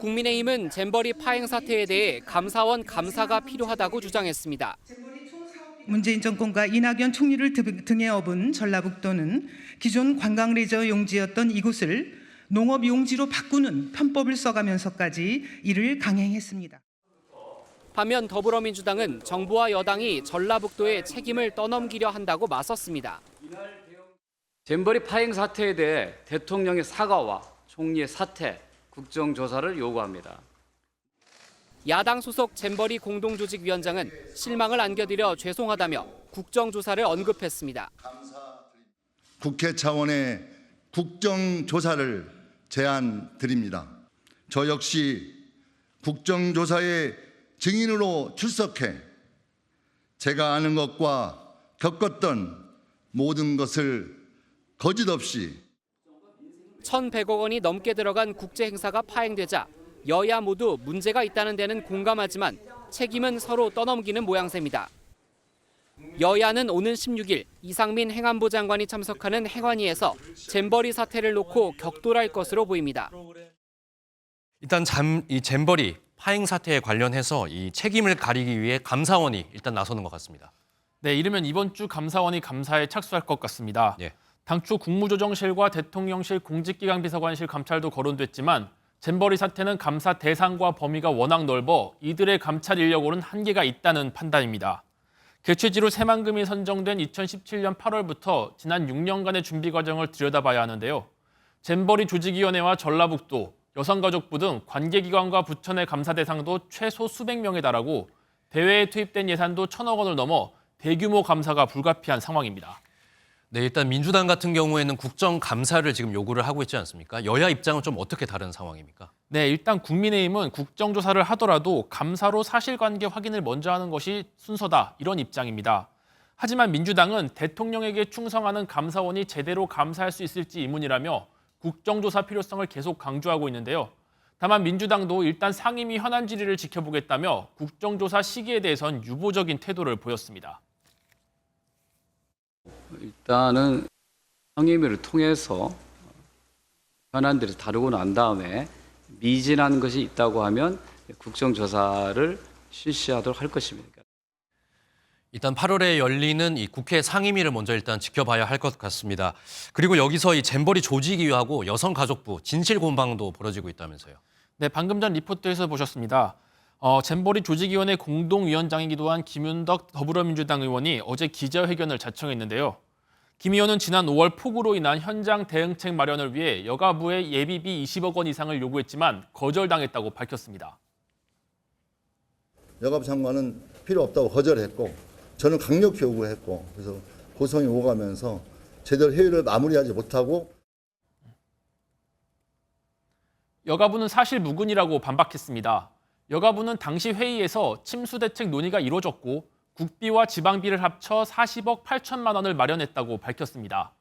국민의힘은 잼버리 파행 사태에 대해 감사원 감사가 필요하다고 주장했습니다. 문재인 정권과 이낙연 총리를 등에 업은 전라북도는 기존 관광 레저 용지였던 이곳을 농업 용지로 바꾸는 편법을 써가면서까지 이를 강행했습니다. 반면 더불어민주당은 정부와 여당이 전라북도의 책임을 떠넘기려 한다고 맞섰습니다. 잼버리 파행 사태에 대해 대통령의 사과와 총리의 사퇴, 국정조사를 요구합니다. 야당 소속 잼버리 공동조직위원장은 실망을 안겨드려 죄송하다며 국정조사를 언급했습니다. 국회 차원의 국정조사를 제안드립니다. 저 역시 국정조사의 증인으로 출석해 제가 아는 것과 겪었던 모든 것을 거짓 없이 1,100억 원이 넘게 들어간 국제 행사가 파행되자 여야 모두 문제가 있다는 데는 공감하지만 책임은 서로 떠넘기는 모양새입니다. 여야는 오는 16일 이상민 행안부 장관이 참석하는 행안위에서 잼버리 사태를 놓고 격돌할 것으로 보입니다. 일단 이 잼버리 파행 사태에 관련해서 이 책임을 가리기 위해 감사원이 일단 나서는 것 같습니다. 네, 이르면 이번 주 감사원이 감사에 착수할 것 같습니다. 예. 당초 국무조정실과 대통령실 공직기강비서관실 감찰도 거론됐지만 잼버리 사태는 감사 대상과 범위가 워낙 넓어 이들의 감찰 인력으로는 한계가 있다는 판단입니다. 개최지로 새만금이 선정된 2017년 8월부터 지난 6년간의 준비 과정을 들여다봐야 하는데요. 잼버리 조직위원회와 전라북도, 여성가족부 등 관계기관과 부처 내 감사 대상도 최소 수백 명에 달하고 대회에 투입된 예산도 1,000억 원을 넘어 대규모 감사가 불가피한 상황입니다. 네, 일단 민주당 같은 경우에는 국정감사를 지금 요구를 하고 있지 않습니까? 여야 입장은 좀 어떻게 다른 상황입니까? 네, 일단 국민의힘은 국정조사를 하더라도 감사로 사실관계 확인을 먼저 하는 것이 순서다, 이런 입장입니다. 하지만 민주당은 대통령에게 충성하는 감사원이 제대로 감사할 수 있을지 의문이라며 국정조사 필요성을 계속 강조하고 있는데요. 다만 민주당도 일단 상임위 현안 질의를 지켜보겠다며 국정조사 시기에 대해선 유보적인 태도를 보였습니다. 일단은 상임위를 통해서 현안들을 다루고 난 다음에 미진한 것이 있다고 하면 국정조사를 실시하도록 할 것입니다. 일단 8월에 열리는 이 국회 상임위를 먼저 일단 지켜봐야 할 것 같습니다. 그리고 여기서 이 잼버리 조직위하고 여성가족부 진실 공방도 벌어지고 있다면서요. 네, 방금 전 리포트에서 보셨습니다. 잼버리 조직위원회 공동위원장이기도 한 김윤덕 더불어민주당 의원이 어제 기자회견을 자청했는데요. 김 의원은 지난 5월 폭우로 인한 현장 대응책 마련을 위해 여가부에 예비비 20억 원 이상을 요구했지만 거절당했다고 밝혔습니다. 여가부 장관은 필요 없다고 거절했고 저는 강력히 요구했고 그래서 고성이 오가면서 제대로 회의를 마무리하지 못하고 여가부는 사실 무근이라고 반박했습니다. 여가부는 당시 회의에서 침수 대책 논의가 이루어졌고 국비와 지방비를 합쳐 40억 8천만 원을 마련했다고 밝혔습니다.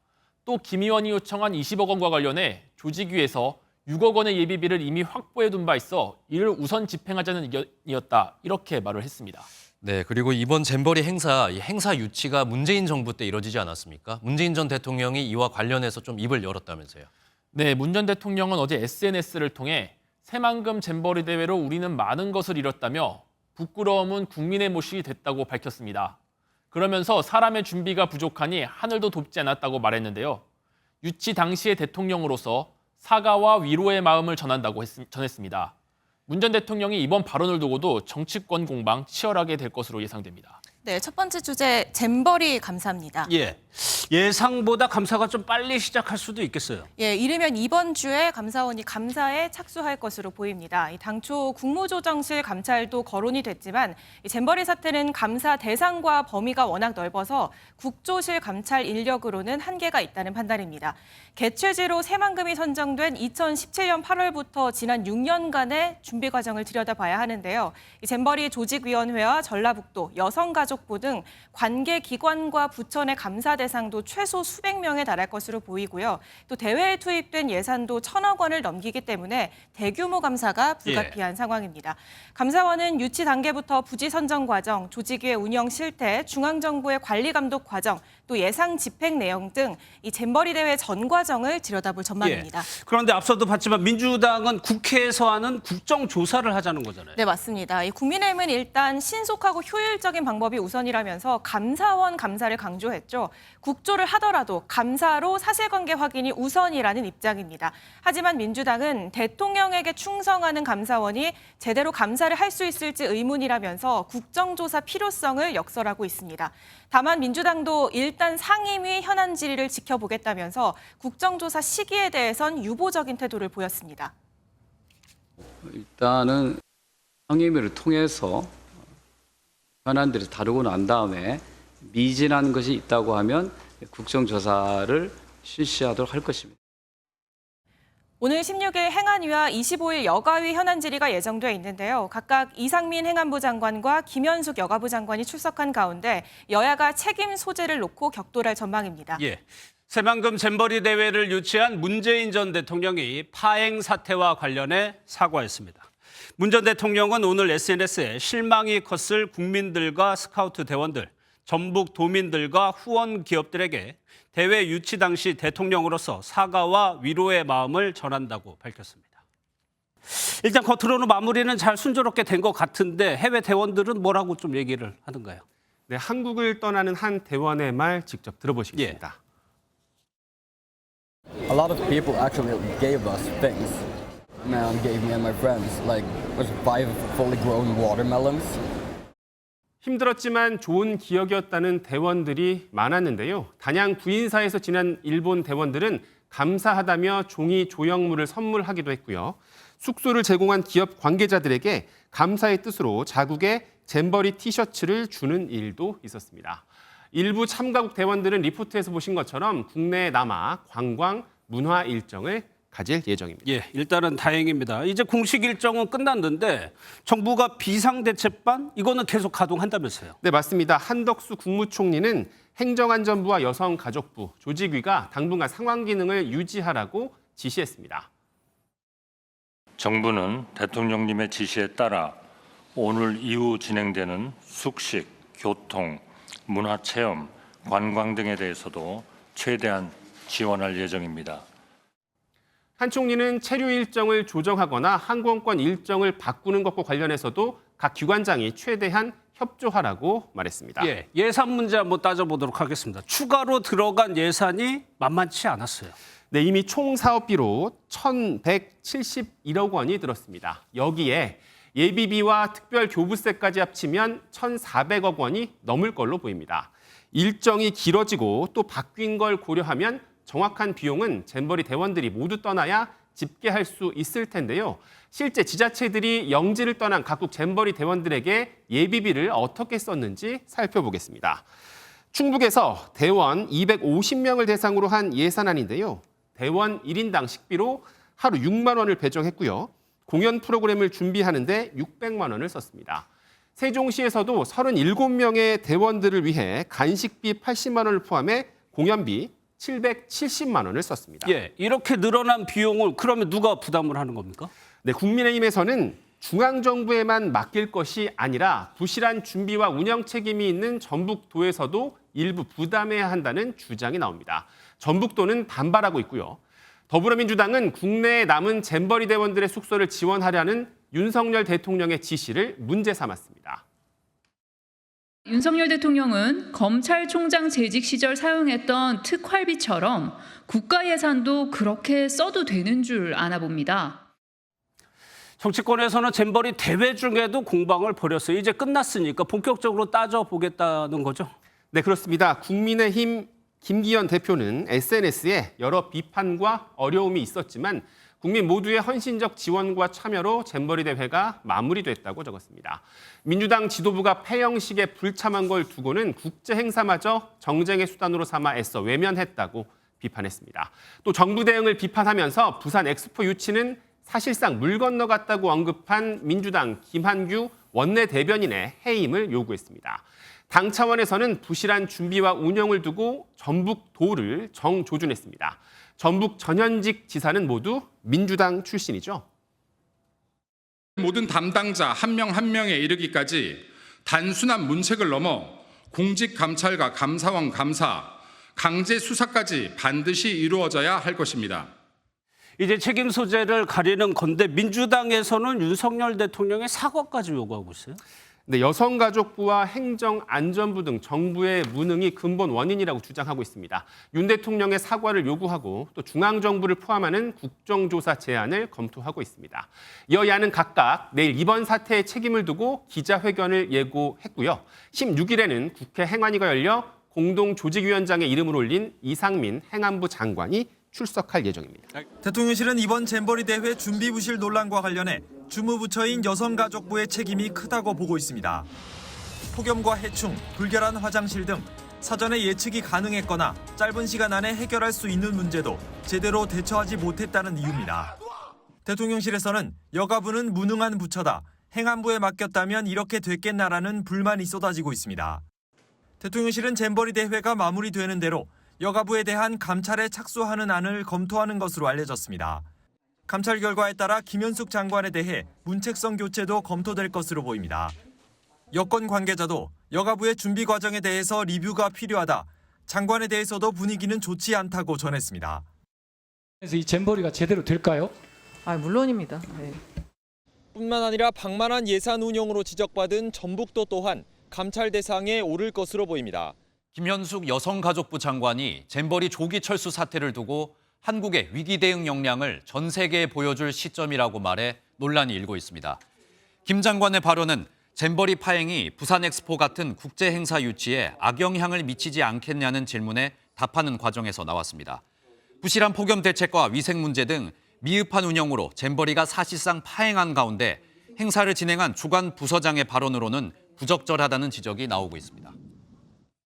또 김 의원이 요청한 20억 원과 관련해 조직위에서 6억 원의 예비비를 이미 확보해둔 바 있어 이를 우선 집행하자는 의견이었다, 이렇게 말을 했습니다. 네, 그리고 이번 잼버리 행사, 이 행사 유치가 문재인 정부 때 이뤄지지 않았습니까? 문재인 전 대통령이 이와 관련해서 좀 입을 열었다면서요. 네, 문 전 대통령은 어제 SNS를 통해 새만금 잼버리 대회로 우리는 많은 것을 잃었다며 부끄러움은 국민의 몫이 됐다고 밝혔습니다. 그러면서 사람의 준비가 부족하니 하늘도 돕지 않았다고 말했는데요. 유치 당시의 대통령으로서 사과와 위로의 마음을 전한다고 전했습니다. 문 전 대통령이 이번 발언을 두고도 정치권 공방 치열하게 될 것으로 예상됩니다. 네, 첫 번째 주제 잼버리 감사입니다. 예, 예상보다 감사가 좀 빨리 시작할 수도 있겠어요. 예, 이르면 이번 주에 감사원이 감사에 착수할 것으로 보입니다. 당초 국무조정실 감찰도 거론이 됐지만 이 잼버리 사태는 감사 대상과 범위가 워낙 넓어서 국조실 감찰 인력으로는 한계가 있다는 판단입니다. 개최지로 새만금이 선정된 2017년 8월부터 지난 6년간의 준비 과정을 들여다봐야 하는데요. 이 잼버리 조직위원회와 전라북도, 여성가족 여성가족부 등 관계기관과 부처 내 감사 대상도 최소 수백 명에 달할 것으로 보이고요. 또 대회에 투입된 예산도 1,000억 원을 넘기기 때문에 대규모 감사가 불가피한 상황입니다. 감사원은 유치 단계부터 부지 선정 과정, 조직위의 운영 실태, 중앙정부의 관리 감독 과정, 또 예상 집행 내용 등 이 잼버리 대회 전 과정을 들여다볼 전망입니다. 그런데 앞서도 봤지만 민주당은 국회에서 하는 국정조사를 하자는 거잖아요. 네, 맞습니다. 이 국민의힘은 일단 신속하고 효율적인 방법이 우선이라면서 감사원 감사를 강조했죠. 국조를 하더라도 감사로 사실관계 확인이 우선이라는 입장입니다. 하지만 민주당은 대통령에게 충성하는 감사원이 제대로 감사를 할 수 있을지 의문이라면서 국정조사 필요성을 역설하고 있습니다. 다만 민주당도 일단 상임위 현안 질의를 지켜보겠다면서 국정조사 시기에 대해선 유보적인 태도를 보였습니다. 일단은 상임위를 통해서 현안들을 다루고 난 다음에 미진한 것이 있다고 하면 국정조사를 실시하도록 할 것입니다. 오늘 16일 행안위와 25일 여가위 현안 질의가 예정돼 있는데요. 각각 이상민 행안부 장관과 김현숙 여가부 장관이 출석한 가운데 여야가 책임 소재를 놓고 격돌할 전망입니다. 예. 새만금 잼버리 대회를 유치한 문재인 전 대통령이 파행 사태와 관련해 사과했습니다. 문 전 대통령은 오늘 SNS에 실망이 컸을 국민들과 스카우트 대원들, 전북 도민들과 후원 기업들에게 대회 유치 당시 대통령으로서 사과와 위로의 마음을 전한다고 밝혔습니다. 일단 겉으로는 마무리는 잘 순조롭게 된 것 같은데 해외 대원들은 뭐라고 좀 얘기를 하던가요? 네, 한국을 떠나는 한 대원의 말 직접 들어보시겠습니다. A lot of people actually gave us things. My mom gave me and my friends like 5 fully grown watermelons. 힘들었지만 좋은 기억이었다는 대원들이 많았는데요. 단양 구인사에서 지난 일본 대원들은 감사하다며 종이 조형물을 선물하기도 했고요. 숙소를 제공한 기업 관계자들에게 감사의 뜻으로 자국의 잼버리 티셔츠를 주는 일도 있었습니다. 일부 참가국 대원들은 리포트에서 보신 것처럼 국내에 남아 관광, 문화 일정을 가질 예정입니다. 예, 일단은 다행입니다. 이제 공식 일정은 끝났는데 정부가 비상대책반 이거는 계속 가동한다면서요? 네, 맞습니다. 한덕수 국무총리는 행정안전부와 여성가족부, 조직위가 당분간 상황 기능을 유지하라고 지시했습니다. 정부는 대통령님의 지시에 따라 오늘 이후 진행되는 숙식, 교통, 문화체험, 관광 등에 대해서도 최대한 지원할 예정입니다. 한 총리는 체류 일정을 조정하거나 항공권 일정을 바꾸는 것과 관련해서도 각 기관장이 최대한 협조하라고 말했습니다. 예, 예산 문제 한번 따져보도록 하겠습니다. 추가로 들어간 예산이 만만치 않았어요. 네, 이미 총 사업비로 1,171억 원이 들었습니다. 여기에 예비비와 특별 교부세까지 합치면 1,400억 원이 넘을 걸로 보입니다. 일정이 길어지고 또 바뀐 걸 고려하면 정확한 비용은 잼버리 대원들이 모두 떠나야 집계할 수 있을 텐데요. 실제 지자체들이 영지를 떠난 각국 잼버리 대원들에게 예비비를 어떻게 썼는지 살펴보겠습니다. 충북에서 대원 250명을 대상으로 한 예산안인데요. 대원 1인당 식비로 하루 6만 원을 배정했고요. 공연 프로그램을 준비하는데 600만 원을 썼습니다. 세종시에서도 37명의 대원들을 위해 간식비 80만 원을 포함해 공연비 770만 원을 썼습니다. 예, 이렇게 늘어난 비용을 그러면 누가 부담을 하는 겁니까? 네, 국민의힘에서는 중앙정부에만 맡길 것이 아니라 부실한 준비와 운영 책임이 있는 전북도에서도 일부 부담해야 한다는 주장이 나옵니다. 전북도는 반발하고 있고요. 더불어민주당은 국내에 남은 잼버리 대원들의 숙소를 지원하려는 윤석열 대통령의 지시를 문제 삼았습니다. 윤석열 대통령은 검찰총장 재직 시절 사용했던 특활비처럼 국가 예산도 그렇게 써도 되는 줄 아나 봅니다. 정치권에서는 잼버리 대회 중에도 공방을 벌였어요. 이제 끝났으니까 본격적으로 따져보겠다는 거죠? 네, 그렇습니다. 국민의힘 김기현 대표는 SNS에 여러 비판과 어려움이 있었지만 국민 모두의 헌신적 지원과 참여로 잼버리 대회가 마무리됐다고 적었습니다. 민주당 지도부가 폐영식에 불참한 걸 두고는 국제 행사마저 정쟁의 수단으로 삼아 애써 외면했다고 비판했습니다. 또 정부 대응을 비판하면서 부산 엑스포 유치는 사실상 물 건너갔다고 언급한 민주당 김한규 원내 대변인의 해임을 요구했습니다. 당 차원에서는 부실한 준비와 운영을 두고 전북도를 정조준했습니다. 전북 전현직 지사는 모두 민주당 출신이죠. 모든 담당자 한 명 한 명에 이르기까지 단순한 문책을 넘어 공직 감찰과 감사원 감사, 강제 수사까지 반드시 이루어져야 할 것입니다. 이제 책임 소재를 가리는 건데 민주당에서는 윤석열 대통령의 사과까지 요구하고 있어요. 네, 여성가족부와 행정안전부 등 정부의 무능이 근본 원인이라고 주장하고 있습니다. 윤 대통령의 사과를 요구하고 또 중앙정부를 포함하는 국정조사 제안을 검토하고 있습니다. 여야는 각각 내일 이번 사태에 책임을 두고 기자회견을 예고했고요. 16일에는 국회 행안위가 열려 공동조직위원장의 이름을 올린 이상민 행안부 장관이 출석할 예정입니다. 대통령실은 이번 잼버리 대회 준비 부실 논란과 관련해 주무부처인 여성가족부의 책임이 크다고 보고 있습니다. 폭염과 해충, 불결한 화장실 등 사전에 예측이 가능했거나 짧은 시간 안에 해결할 수 있는 문제도 제대로 대처하지 못했다는 이유입니다. 대통령실에서는 여가부는 무능한 부처다, 행안부에 맡겼다면 이렇게 됐겠나라는 불만이 쏟아지고 있습니다. 대통령실은 잼버리 대회가 마무리되는 대로 여가부에 대한 감찰에 착수하는 안을 검토하는 것으로 알려졌습니다. 감찰 결과에 따라 김현숙 장관에 대해 문책성 교체도 검토될 것으로 보입니다. 여권 관계자도 여가부의 준비 과정에 대해서 리뷰가 필요하다, 장관에 대해서도 분위기는 좋지 않다고 전했습니다. 그래서 이 잼버리가 제대로 될까요? 물론입니다. 네. 뿐만 아니라 방만한 예산 운영으로 지적받은 전북도 또한 감찰 대상에 오를 것으로 보입니다. 김현숙 여성가족부 장관이 잼버리 조기 철수 사태를 두고 한국의 위기 대응 역량을 전 세계에 보여줄 시점이라고 말해 논란이 일고 있습니다. 김 장관의 발언은 잼버리 파행이 부산 엑스포 같은 국제 행사 유치에 악영향을 미치지 않겠냐는 질문에 답하는 과정에서 나왔습니다. 부실한 폭염 대책과 위생 문제 등 미흡한 운영으로 잼버리가 사실상 파행한 가운데 행사를 진행한 주관 부서장의 발언으로는 부적절하다는 지적이 나오고 있습니다.